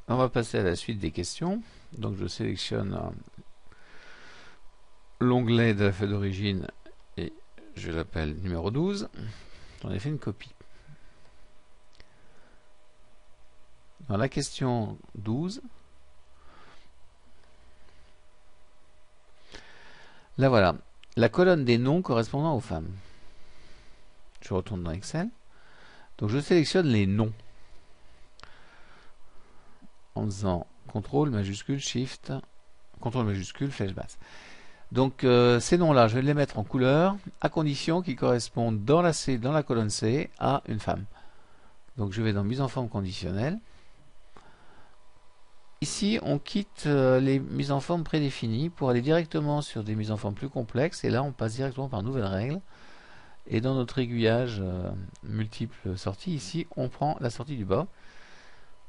On va passer à la suite des questions. Donc je sélectionne l'onglet de la feuille d'origine et je l'appelle numéro 12. J'en ai fait une copie. Dans la question 12, là voilà, la colonne des noms correspondant aux femmes. Je retourne dans Excel. Donc je sélectionne les noms en faisant CTRL majuscule, SHIFT, CTRL majuscule, flèche basse. Donc ces noms-là, je vais les mettre en couleur à condition qu'ils correspondent dans la colonne C à une femme. Donc je vais dans mise en forme conditionnelle. Ici, on quitte les mises en forme prédéfinies pour aller directement sur des mises en forme plus complexes. Et là, on passe directement par nouvelle règle. Et dans notre aiguillage multiples sorties, ici, on prend la sortie du bas.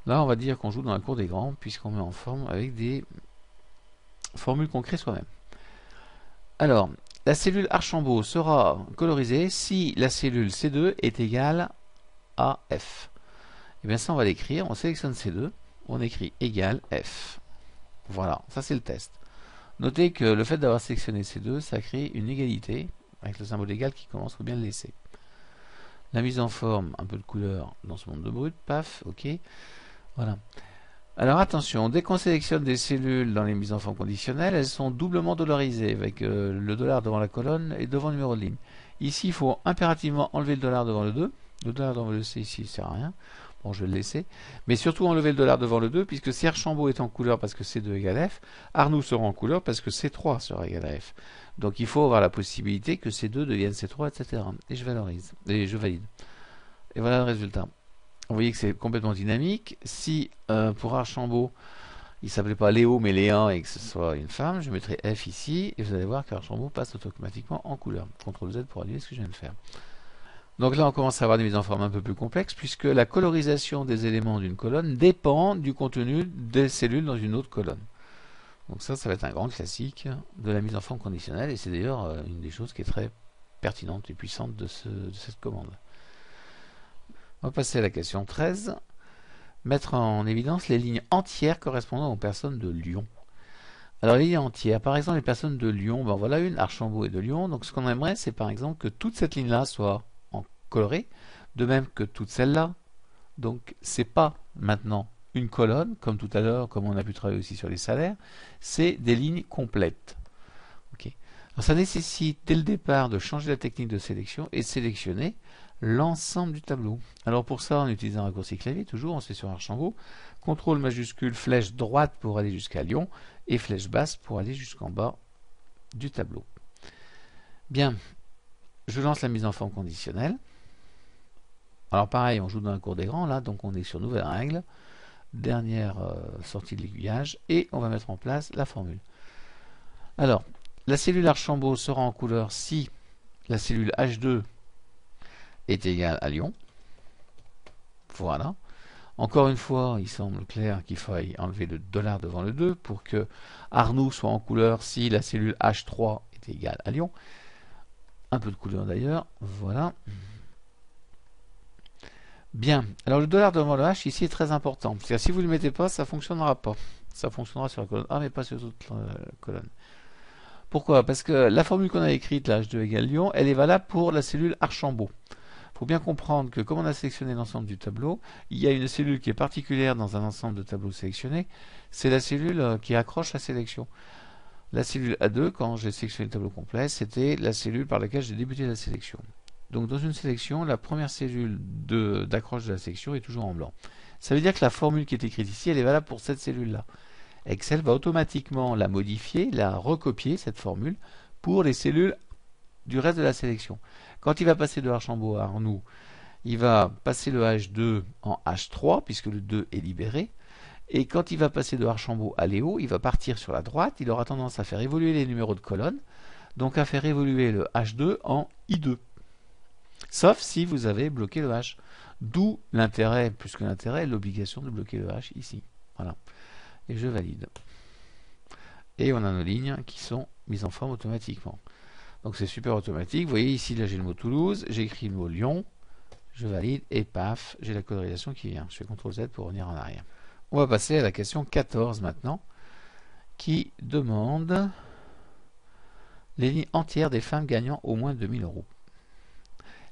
Là, on va dire qu'on joue dans la cour des grands, puisqu'on met en forme avec des formules qu'on crée soi-même. Alors, la cellule Archambault sera colorisée si la cellule C2 est égale à F. Et bien ça, on va l'écrire. On sélectionne C2. On écrit égal F. Voilà, ça c'est le test. Notez que le fait d'avoir sélectionné C2, ça crée une égalité avec le symbole égal qui commence, il faut bien le laisser. La mise en forme, un peu de couleur dans ce monde de brut, paf, ok. Voilà. Alors attention, dès qu'on sélectionne des cellules dans les mises en forme conditionnelles, elles sont doublement dollarisées avec le dollar devant la colonne et devant le numéro de ligne. Ici, il faut impérativement enlever le dollar devant le 2. Le dollar devant le C ici, ça sert à rien. Bon, je vais le laisser. Mais surtout enlever le dollar devant le 2, puisque si Archambault est en couleur parce que C2 égale F, Arnoux sera en couleur parce que C3 sera égal à F. Donc il faut avoir la possibilité que C2 devienne C3, etc. Et je valorise. Et je valide. Et voilà le résultat. Vous voyez que c'est complètement dynamique. Si pour Archambault, il ne s'appelait pas Léo mais Léa et que ce soit une femme, je mettrai F ici et vous allez voir qu'Archambault passe automatiquement en couleur. CTRL Z pour annuler ce que je viens de faire. Donc là, on commence à avoir des mises en forme un peu plus complexes, puisque la colorisation des éléments d'une colonne dépend du contenu des cellules dans une autre colonne. Donc ça va être un grand classique de la mise en forme conditionnelle, et c'est d'ailleurs une des choses qui est très pertinente et puissante de cette commande. On va passer à la question 13. Mettre en évidence les lignes entières correspondant aux personnes de Lyon. Alors les lignes entières, par exemple les personnes de Lyon, ben voilà une, Archambault et de Lyon. Donc ce qu'on aimerait, c'est par exemple que toute cette ligne-là soit colorée, de même que toute celle-là. Donc c'est pas maintenant une colonne, comme tout à l'heure, comme on a pu travailler aussi sur les salaires, c'est des lignes complètes. Okay. Alors ça nécessite dès le départ de changer la technique de sélection et de sélectionner l'ensemble du tableau. Alors pour ça, en utilisant un raccourci clavier, toujours, on se fait sur Archambault, CTRL majuscule, flèche droite pour aller jusqu'à Lyon, et flèche basse pour aller jusqu'en bas du tableau. Bien, je lance la mise en forme conditionnelle. Alors pareil, on joue dans la cour des grands, là, donc on est sur nouvelle règle, dernière sortie de l'aiguillage, et on va mettre en place la formule. Alors, la cellule Archambault sera en couleur si la cellule H2 est égale à Lyon. Voilà. Encore une fois, il semble clair qu'il faille enlever le dollar devant le 2 pour que Arnoux soit en couleur si la cellule H3 est égale à Lyon. Un peu de couleur d'ailleurs, voilà. Bien, alors le dollar devant le H ici est très important, parce que si vous ne le mettez pas, ça ne fonctionnera pas. Ça fonctionnera sur la colonne A, mais pas sur toute la colonne. Pourquoi? Parce que la formule qu'on a écrite, là, H2 égale Lyon, elle est valable pour la cellule Archambault. Il faut bien comprendre que comme on a sélectionné l'ensemble du tableau, il y a une cellule qui est particulière dans un ensemble de tableaux sélectionnés, c'est la cellule qui accroche la sélection. La cellule A2, quand j'ai sélectionné le tableau complet, c'était la cellule par laquelle j'ai débuté la sélection. Donc dans une sélection, la première cellule d'accroche de la sélection est toujours en blanc. Ça veut dire que la formule qui est écrite ici, elle est valable pour cette cellule-là. Excel va automatiquement la modifier, la recopier, cette formule, pour les cellules du reste de la sélection. Quand il va passer de Archambault à Arnoux, il va passer le H2 en H3, puisque le 2 est libéré. Et quand il va passer de Archambault à Léo, il va partir sur la droite, il aura tendance à faire évoluer les numéros de colonne, donc à faire évoluer le H2 en I2. Sauf si vous avez bloqué le H. D'où l'intérêt, plus que l'intérêt, l'obligation de bloquer le H ici. Voilà. Et je valide. Et on a nos lignes qui sont mises en forme automatiquement. Donc c'est super automatique. Vous voyez ici, là j'ai le mot Toulouse, j'ai écrit le mot Lyon, je valide et paf, j'ai la colorisation qui vient. Je fais CTRL Z pour revenir en arrière. On va passer à la question 14 maintenant, qui demande les lignes entières des femmes gagnant au moins 2000 euros.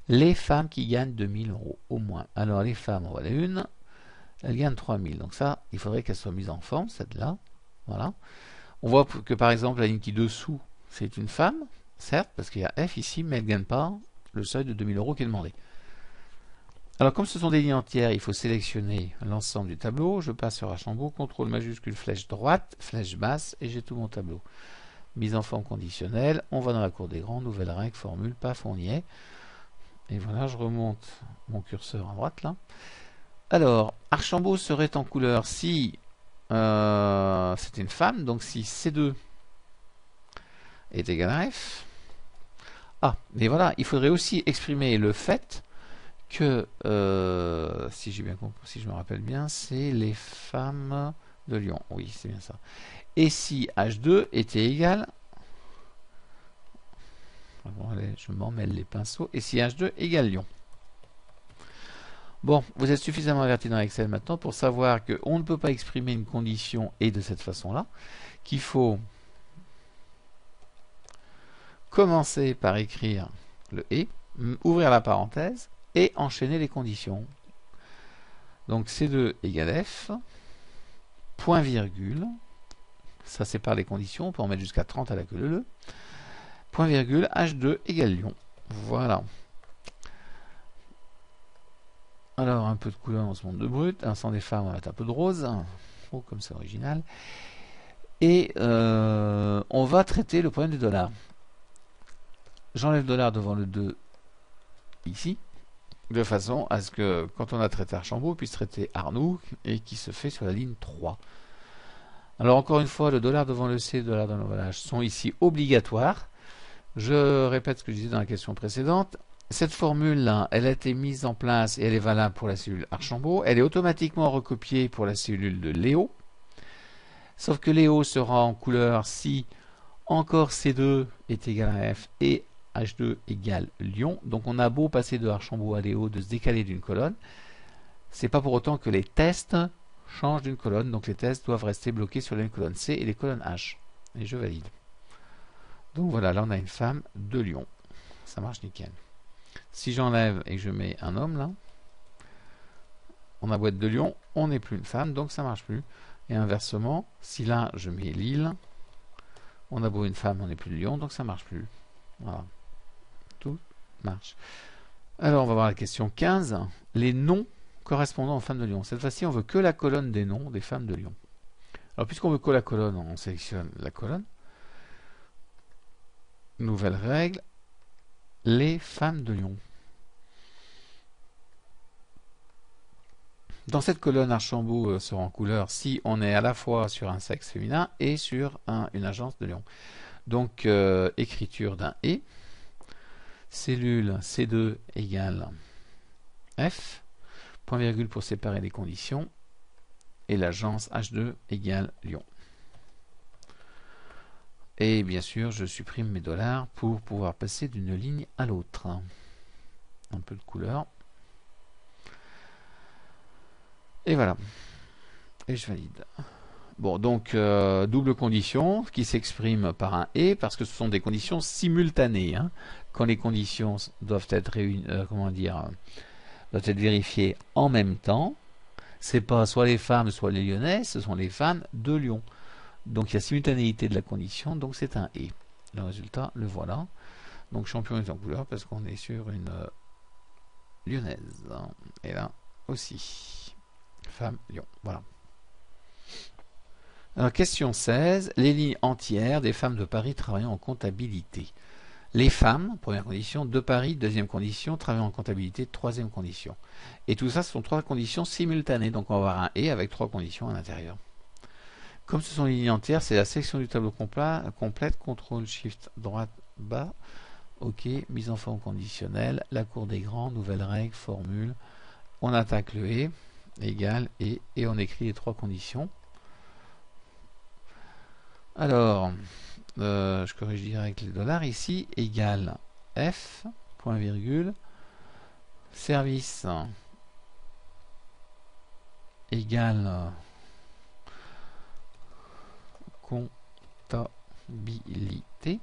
Les femmes qui gagnent 2000 euros au moins. Alors les femmes, on voit une, elles gagnent 3000. Donc ça, il faudrait qu'elles soient mises en forme, celle-là. Voilà. On voit que par exemple la ligne qui est dessous, c'est une femme, certes, parce qu'il y a F ici, mais elle ne gagne pas le seuil de 2000 euros qui est demandé. Alors comme ce sont des lignes entières, il faut sélectionner l'ensemble du tableau. Je passe sur Archambault, contrôle majuscule, flèche droite, flèche basse, et j'ai tout mon tableau. Mise en forme conditionnelle, on va dans la cour des grands, nouvelle règle, formule, paf, on y est. Et voilà, je remonte mon curseur à droite là. Alors, Archambault serait en couleur si c'était une femme, donc si C2 est égal à F. Ah, mais voilà, il faudrait aussi exprimer le fait que, si j'ai bien compris, si je me rappelle bien, c'est les femmes de Lyon. Oui, c'est bien ça. Et si H2 était égal, bon, allez, je m'en mêle les pinceaux, et si H2 égale Lyon. Bon, vous êtes suffisamment averti dans Excel maintenant pour savoir qu'on ne peut pas exprimer une condition et de cette façon-là, qu'il faut commencer par écrire le et, ouvrir la parenthèse et enchaîner les conditions. Donc C2 égale F, point virgule, ça sépare les conditions, on peut en mettre jusqu'à 30 à la queue leu, point virgule, H2 égale Lyon. Voilà. Alors, un peu de couleur dans ce monde de brut, un sang des femmes, on va mettre un peu de rose, oh, comme c'est original. Et on va traiter le problème des dollars. J'enlève dollar devant le 2 ici, de façon à ce que quand on a traité Archambault, on puisse traiter Arnoux et qui se fait sur la ligne 3. Alors encore une fois, le dollar devant le C, le dollar dans l'emballage sont ici obligatoires. Je répète ce que je disais dans la question précédente. Cette formule-là, elle a été mise en place et elle est valable pour la cellule Archambault. Elle est automatiquement recopiée pour la cellule de Léo. Sauf que Léo sera en couleur si encore C2 est égal à F et H2 égale Lyon. Donc on a beau passer de Archambault à Léo, de se décaler d'une colonne. C'est pas pour autant que les tests changent d'une colonne. Donc les tests doivent rester bloqués sur les colonnes C et les colonnes H. Et je valide. Donc voilà, là on a une femme de Lyon. Ça marche nickel. Si j'enlève et que je mets un homme là, on a boîte de Lyon, on n'est plus une femme, donc ça marche plus. Et inversement, si là je mets Lille, on a beau une femme, on n'est plus de Lyon, donc ça marche plus. Voilà. Tout marche. Alors on va voir la question 15. Les noms correspondant aux femmes de Lyon. Cette fois-ci, on veut que la colonne des noms des femmes de Lyon. Alors puisqu'on veut que la colonne, on sélectionne la colonne. Nouvelle règle. Les femmes de Lyon. Dans cette colonne, Archambault sera en couleur si on est à la fois sur un sexe féminin et sur une agence de Lyon. Donc, écriture d'un et. Cellule C2 égale F. Point virgule pour séparer les conditions. Et l'agence H2 égale Lyon. Et bien sûr, je supprime mes dollars pour pouvoir passer d'une ligne à l'autre. Un peu de couleur. Et voilà. Et je valide. Bon, donc, double condition qui s'exprime par un et, parce que ce sont des conditions simultanées. Hein. Quand les conditions doivent être doivent être vérifiées en même temps, c'est pas soit les femmes, soit les Lyonnais, ce sont les femmes de Lyon. Donc il y a simultanéité de la condition, donc c'est un et. Le résultat, le voilà. Donc champion est en couleur parce qu'on est sur une lyonnaise. Et là aussi. Femme Lyon. Voilà. Alors question 16. Les lignes entières des femmes de Paris travaillant en comptabilité. Les femmes, première condition, de Paris, deuxième condition, travaillant en comptabilité, troisième condition. Et tout ça, ce sont trois conditions simultanées. Donc on va avoir un et avec trois conditions à l'intérieur. Comme ce sont les lignes entières, c'est la section du tableau complète, CTRL SHIFT droite bas, OK, mise en forme conditionnelle, la cour des grands, nouvelle règle, formule, on attaque le et, égal, et on écrit les trois conditions. Alors, je corrige direct les dollars ici, égal F, point virgule, service, égal comptabilité.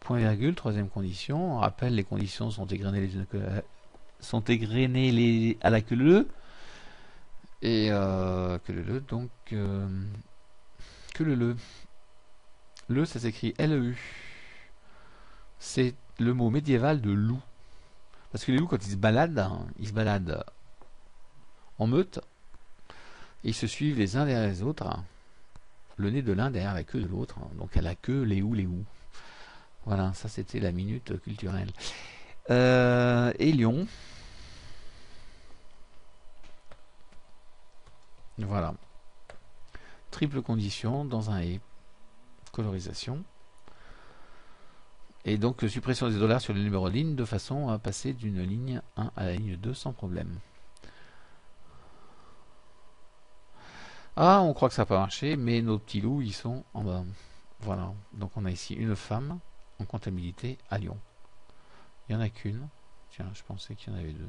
Point virgule, troisième condition. On rappelle, les conditions sont égrenées à la queue leu. Et queue leu, donc queue leu. Le, ça s'écrit L-E-U. C'est le mot médiéval de loup. Parce que les loups, quand ils se baladent en meute, et ils se suivent les uns derrière les autres. Le nez de l'un derrière la queue de l'autre. Donc à la queue, les houes. Voilà, ça c'était la minute culturelle. Et Lyon. Voilà. Triple condition dans un et. Colorisation. Et donc suppression des dollars sur les numéros de ligne de façon à passer d'une ligne 1 à la ligne 2 sans problème. Ah, on croit que ça n'a pas marché, mais nos petits loups, ils sont en bas. Voilà. Donc on a ici une femme en comptabilité à Lyon. Il n'y en a qu'une. Tiens, je pensais qu'il y en avait deux.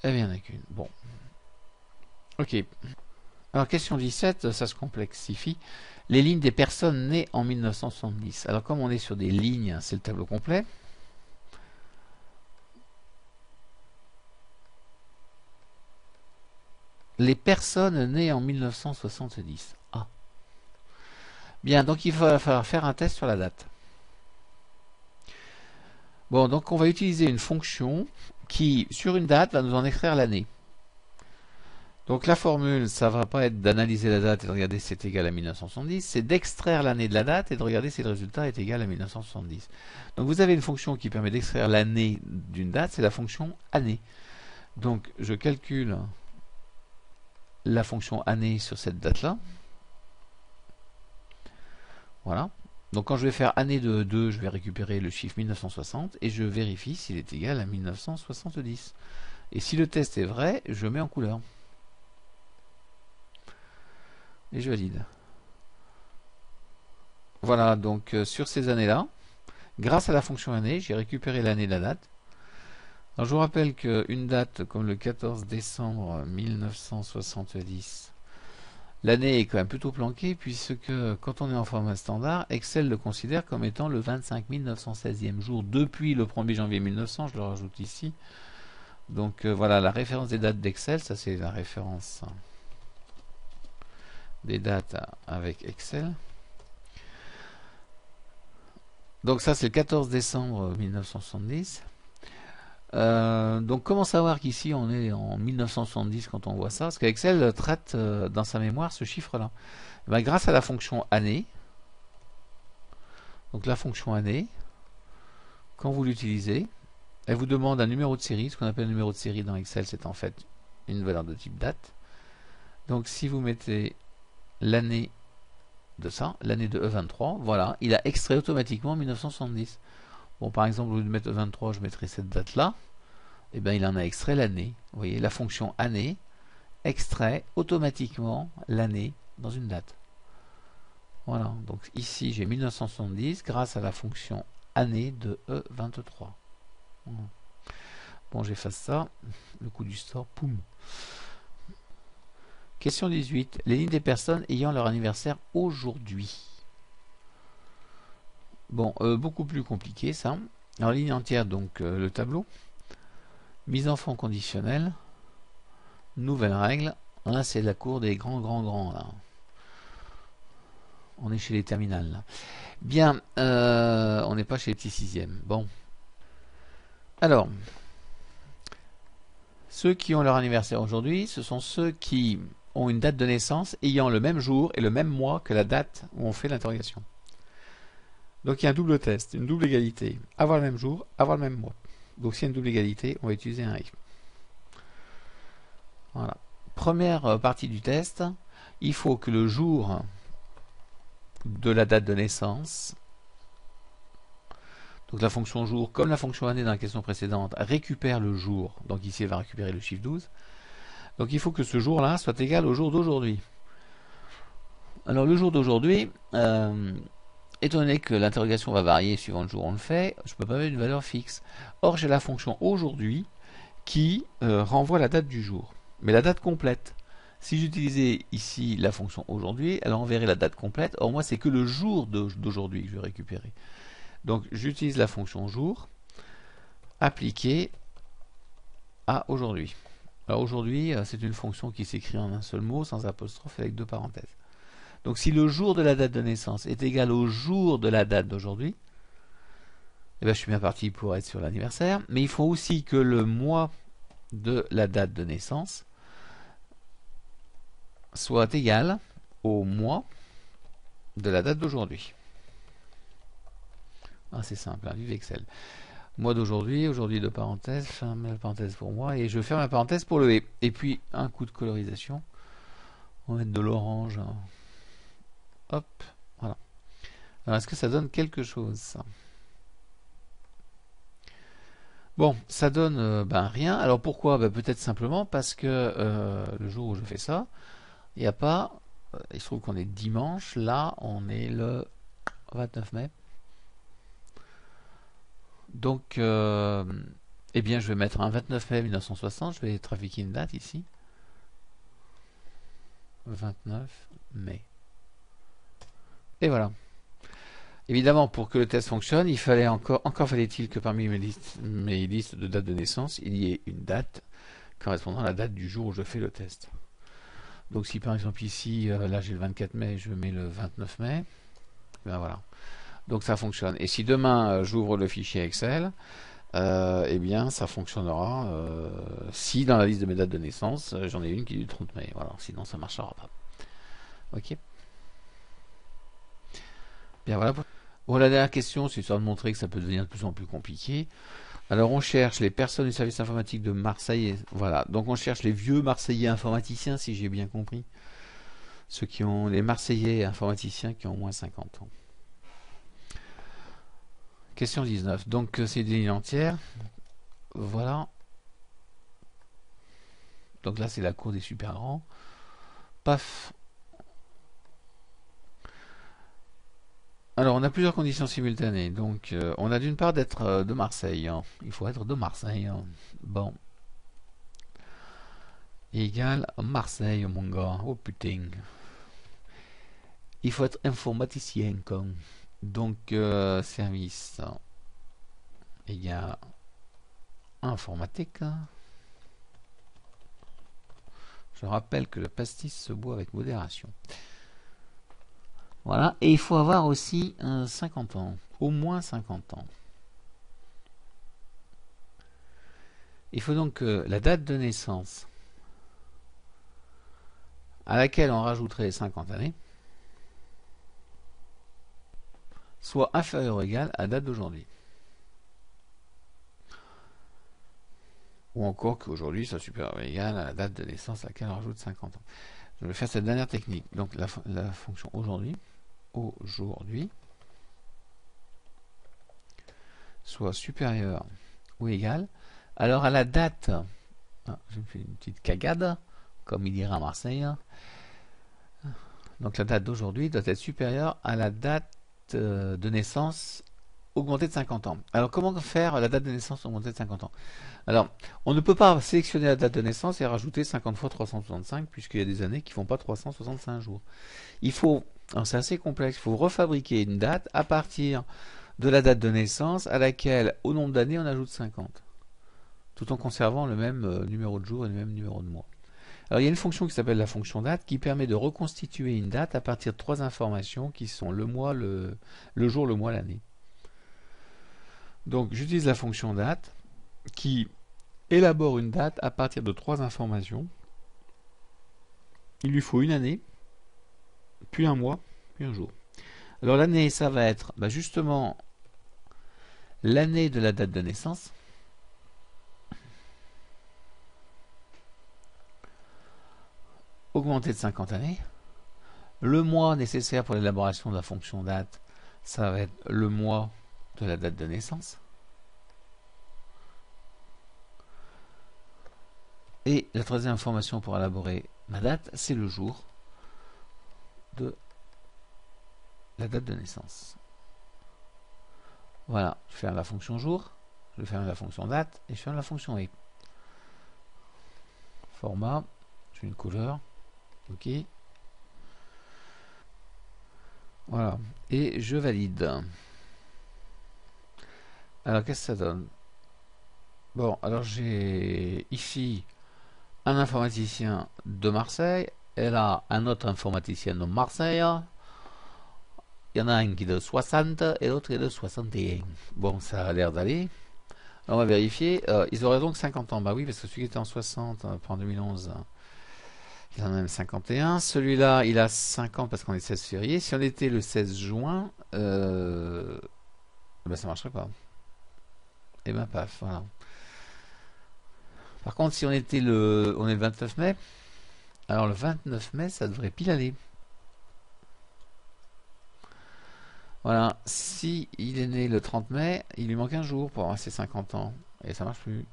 Eh bien, il n'y en a qu'une. Bon. Ok. Alors, question 17, ça se complexifie. Les lignes des personnes nées en 1970. Alors, comme on est sur des lignes, c'est le tableau complet. Les personnes nées en 1970. Ah. Bien, donc il va falloir faire un test sur la date. Bon, donc on va utiliser une fonction qui, sur une date, va nous en extraire l'année. Donc la formule, ça va pas être d'analyser la date et de regarder si c'est égal à 1970, c'est d'extraire l'année de la date et de regarder si le résultat est égal à 1970. Donc vous avez une fonction qui permet d'extraire l'année d'une date, c'est la fonction année. Donc je calcule la fonction année sur cette date-là. Voilà. Donc quand je vais faire année de 2, je vais récupérer le chiffre 1960 et je vérifie s'il est égal à 1970. Et si le test est vrai, je mets en couleur. Et je valide. Voilà, donc sur ces années-là, grâce à la fonction année, j'ai récupéré l'année de la date. Alors je vous rappelle qu'une date comme le 14 décembre 1970, l'année est quand même plutôt planquée, puisque quand on est en format standard, Excel le considère comme étant le 25 916e jour depuis le 1er janvier 1900, je le rajoute ici. Donc voilà, la référence des dates d'Excel, ça c'est la référence des dates avec Excel. Donc ça c'est le 14 décembre 1970. Donc comment savoir qu'ici on est en 1970 quand on voit ça? Parce qu'Excel traite dans sa mémoire ce chiffre-là. Ben, grâce à la fonction année, donc la fonction année, quand vous l'utilisez, elle vous demande un numéro de série. Ce qu'on appelle un numéro de série dans Excel, c'est en fait une valeur de type date. Donc si vous mettez l'année de ça, l'année de E23, voilà, il a extrait automatiquement 1970. Bon, par exemple, au lieu de mettre E23, je mettrai cette date-là. Et bien, il en a extrait l'année. Vous voyez, la fonction année extrait automatiquement l'année dans une date. Voilà, donc ici, j'ai 1970 grâce à la fonction année de E23. Voilà. Bon, j'efface ça. Le coup du store, poum. Question 18. Les lignes des personnes ayant leur anniversaire aujourd'hui. Bon, beaucoup plus compliqué ça. En ligne entière, donc le tableau. Mise en fond conditionnelle. Nouvelle règle. Là, c'est la cour des grands. Là. On est chez les terminales. Là. Bien, on n'est pas chez les petits sixièmes. Bon. Alors, ceux qui ont leur anniversaire aujourd'hui, ce sont ceux qui ont une date de naissance ayant le même jour et le même mois que la date où on fait l'interrogation. Donc il y a un double test, une double égalité. Avoir le même jour, avoir le même mois. Donc s'il y a une double égalité, on va utiliser un if. Voilà. Première partie du test, il faut que le jour de la date de naissance, donc la fonction jour, comme la fonction année dans la question précédente, récupère le jour. Donc ici, elle va récupérer le chiffre 12. Donc il faut que ce jour-là soit égal au jour d'aujourd'hui. Alors le jour d'aujourd'hui, étant donné que l'interrogation va varier suivant le jour où on le fait, je ne peux pas mettre une valeur fixe. Or, j'ai la fonction aujourd'hui qui renvoie la date du jour. Mais la date complète. Si j'utilisais ici la fonction aujourd'hui, elle enverrait la date complète. Or moi, c'est que le jour d'aujourd'hui que je vais récupérer. Donc j'utilise la fonction jour appliquée à aujourd'hui. Alors aujourd'hui, c'est une fonction qui s'écrit en un seul mot, sans apostrophe, avec deux parenthèses. Donc si le jour de la date de naissance est égal au jour de la date d'aujourd'hui, eh bien, je suis bien parti pour être sur l'anniversaire. Mais il faut aussi que le mois de la date de naissance soit égal au mois de la date d'aujourd'hui. Ah, c'est simple, hein, vive Excel. Mois d'aujourd'hui, aujourd'hui de parenthèse, ferme la parenthèse pour moi, et je ferme la parenthèse pour le « et ». Puis un coup de colorisation. On va mettre de l'orange. Hein. Hop, voilà. Alors, est-ce que ça donne quelque chose, ça? Bon, ça donne rien. Alors pourquoi? Peut-être simplement parce que le jour où je fais ça, il n'y a pas... il se trouve qu'on est dimanche, là on est le 29 mai. Donc, eh bien je vais mettre un 29 mai 1960, je vais trafiquer une date ici. 29 mai. Et voilà. Évidemment, pour que le test fonctionne, il fallait encore fallait-il que parmi mes listes de dates de naissance, il y ait une date correspondant à la date du jour où je fais le test. Donc si par exemple ici, là j'ai le 24 mai, je mets le 29 mai, ben voilà. Donc ça fonctionne. Et si demain j'ouvre le fichier Excel, eh bien ça fonctionnera si dans la liste de mes dates de naissance, j'en ai une qui est du 30 mai. Voilà, sinon ça ne marchera pas. Ok. Bien voilà. Bon, la dernière question, c'est histoire de montrer que ça peut devenir de plus en plus compliqué. Alors on cherche les personnes du service informatique de Marseille. Voilà, donc on cherche les vieux Marseillais informaticiens, si j'ai bien compris. Ceux qui ont les Marseillais informaticiens qui ont au moins 50 ans. Question 19. Donc c'est des lignes entières. Voilà. Donc là c'est la cour des super grands. Paf. Alors on a plusieurs conditions simultanées. Donc on a d'une part d'être de Marseille. Hein. Il faut être de Marseille. Hein. Bon. Égal Marseille, mon gars. Oh putain. Il faut être informaticien. Quoi. Donc service égal informatique. Je rappelle que le pastis se boit avec modération. Voilà, et il faut avoir aussi 50 ans, au moins 50 ans. Il faut donc que la date de naissance à laquelle on rajouterait 50 années soit inférieure ou égale à la date d'aujourd'hui. Ou encore qu'aujourd'hui soit supérieure ou égale à la date de naissance à laquelle on rajoute 50 ans. Je vais faire cette dernière technique. Donc la fonction aujourd'hui soit supérieure ou égale. Alors à la date, je me fais une petite cagade, comme il dirait à Marseille. Donc la date d'aujourd'hui doit être supérieure à la date de naissance augmentée de 50 ans. Alors comment faire la date de naissance augmentée de 50 ans? Alors on ne peut pas sélectionner la date de naissance et rajouter 50 fois 365 puisqu'il y a des années qui ne font pas 365 jours. Il faut, c'est assez complexe, il faut refabriquer une date à partir de la date de naissance à laquelle au nombre d'années on ajoute 50 tout en conservant le même numéro de jour et le même numéro de mois. Alors il y a une fonction qui s'appelle la fonction date qui permet de reconstituer une date à partir de trois informations qui sont le mois, le jour, le mois, l'année. Donc j'utilise la fonction date qui élabore une date à partir de trois informations. Il lui faut une année, puis un mois, puis un jour. Alors l'année, ça va être justement l'année de la date de naissance. Augmenté de 50 années. Le mois nécessaire pour l'élaboration de la fonction date, ça va être le mois de la date de naissance. Et la troisième information pour élaborer ma date, c'est le jour de la date de naissance. Voilà, je ferme la fonction jour, je ferme la fonction date et je ferme la fonction et. Format, j'ai une couleur. OK. Voilà. Et je valide. Alors, qu'est-ce que ça donne? Bon, alors j'ai ici un informaticien de Marseille, et là un autre informaticien de Marseille. Il y en a un qui est de 60 et l'autre est de 61. Bon, ça a l'air d'aller. On va vérifier. Ils auraient donc 50 ans. Bah oui, parce que celui qui était en 60, en 2011, il en a même 51. Celui-là, il a 50 parce qu'on est 16 février. Si on était le 16 juin, bah ça marcherait pas. Et ben paf, voilà. Par contre, si on était on est le 29 mai, alors le 29 mai, ça devrait pile aller. Voilà, si il est né le 30 mai, il lui manque un jour pour avoir ses 50 ans. Et ça marche plus.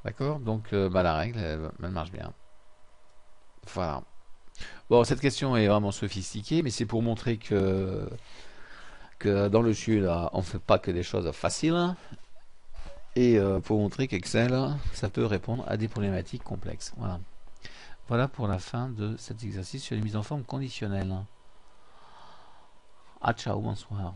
D'accord? Donc bah, la règle, elle marche bien. Voilà. Bon, cette question est vraiment sophistiquée, mais c'est pour montrer que dans le sud, on ne fait pas que des choses faciles. Et pour montrer qu'Excel, ça peut répondre à des problématiques complexes. Voilà. Voilà pour la fin de cet exercice sur les mises en forme conditionnelles. Ah, ciao, bonsoir.